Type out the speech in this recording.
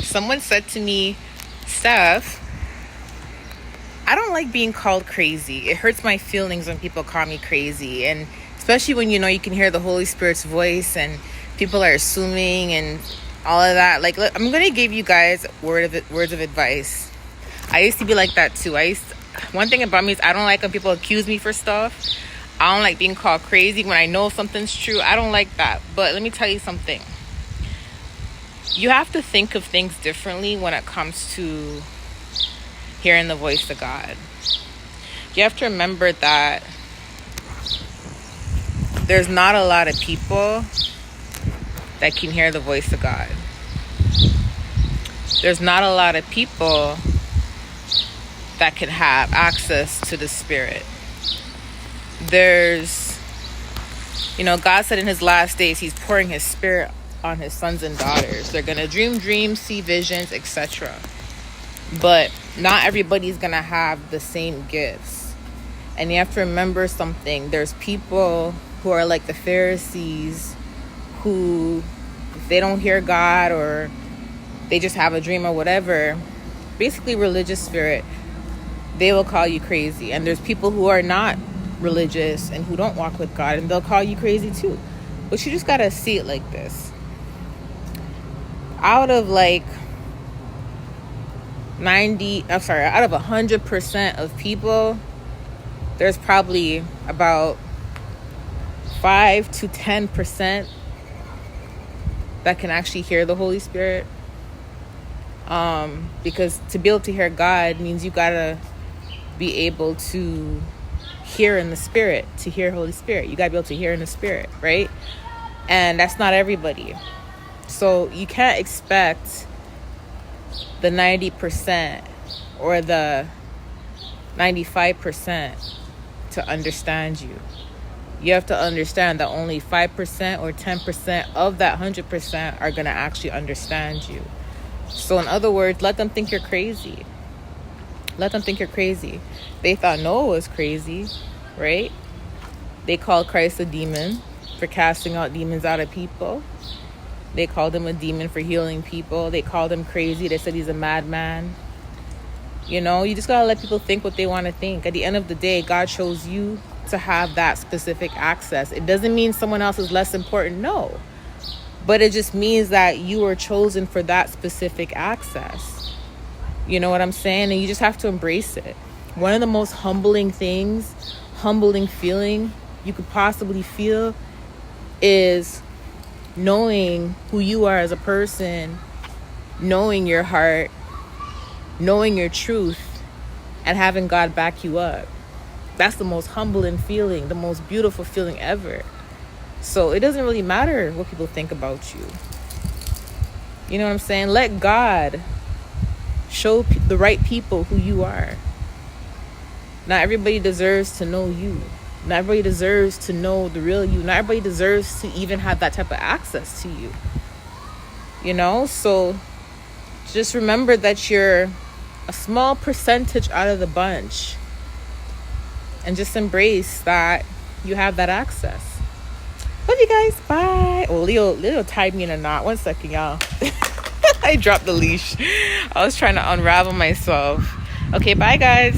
Someone said to me, Steph, I don't like being called crazy. It hurts my feelings when people call me crazy. And especially when you can hear the Holy Spirit's voice and people are assuming and all of that. Like, look, I'm going to give you guys words of advice. I used to be like that too. One thing about me is I don't like when people accuse me for stuff. I don't like being called crazy when I know something's true. I don't like that. But let me tell you something. You have to think of things differently when it comes to hearing the voice of God. You have to remember that there's not a lot of people that can hear the voice of God. There's not a lot of people that can have access to the Spirit. God said in his last days, he's pouring his Spirit on his sons and daughters. They're going to dream dreams, see visions, etc. But not everybody's going to have the same gifts. And you have to remember something. There's people who are like the Pharisees who, if they don't hear God or they just have a dream or whatever, basically religious spirit, they will call you crazy. And there's people who are not religious and who don't walk with God, and they'll call you crazy too. But you just got to see it like this. Out of 100% of people, there's probably about 5 to 10% that can actually hear the Holy Spirit. Because to be able to hear God means you gotta be able to hear in the Spirit. To hear Holy Spirit, you gotta be able to hear in the Spirit, right? And that's not everybody. So you can't expect the 90% or the 95% to understand you. You have to understand that only 5% or 10% of that 100% are going to actually understand you. So in other words, let them think you're crazy. Let them think you're crazy. They thought Noah was crazy, right? They called Christ a demon for casting out demons out of people. They called him a demon for healing people. They called him crazy. They said he's a madman. You just got to let people think what they want to think. At the end of the day, God chose you to have that specific access. It doesn't mean someone else is less important, no. But it just means that you were chosen for that specific access. You know what I'm saying? And you just have to embrace it. One of the most humbling feeling you could possibly feel is knowing who you are as a person, knowing your heart, knowing your truth, and having God back you up. That's the most humbling feeling, the most beautiful feeling ever. So it doesn't really matter what people think about you. You know what I'm saying? Let God show the right people who you are. Not everybody deserves to know you. Not everybody deserves to know the real you. Not everybody deserves to even have that type of access to you. So just remember that you're a small percentage out of the bunch. And just embrace that you have that access. Love you guys. Bye. Oh, Leo tied me in a knot. 1 second, y'all. I dropped the leash. I was trying to unravel myself. Okay, bye, guys.